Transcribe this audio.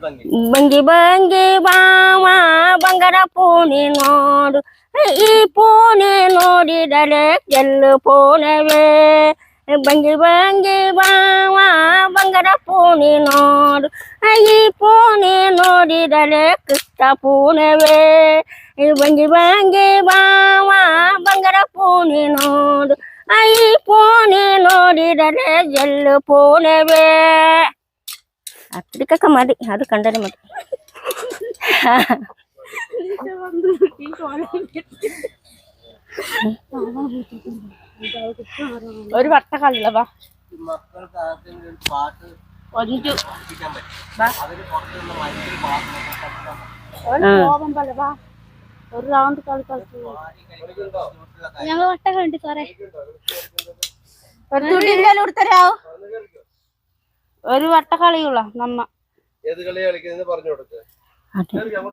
ಬಂಗಿ ಬಂಗಿ ಬಾವ ಬಂಗಾರ ಪೂನಿ ನೋಡು ಈ ಪೂನಿ ನೋಡಿದರೆ ಗೆಲ್ಲು ಪೂನವೇ ಬಂಗಿ ಬಂಗಿ ಬಾವ ಬಂಗಾರ ಪೂನಿ ನೋಡು ಈ ಪೂನಿ ನೋಡಿದರೆ ಕೃಷ್ಣ ಪೂನವೇ ಬಂಗಿ ಬಂಗಿ ಬಾವ ಬಂಗಾರ ಪೂನಿ ನೋಡು ಈ ಪೂನಿ ನೋಡಿದರೆ ಗೆಲ್ಲು ಪೂನವೇ ಅಪ್ಲಿಕಕ್ಕ ಮಾಡಿ ಅದು ಕಂಡರೆ ಮಾಡಿ ഒരു വട്ടക്കളില്ല വാ ഒരു റൗണ്ട് കളി കളിച്ചു ഞങ്ങൾ വട്ടം കണ്ടു സാറേ ഒരു തുള്ളിയിലും കൊടുത്തരാവോ ഒരു വട്ടക്കളിയുള്ള നമ്മ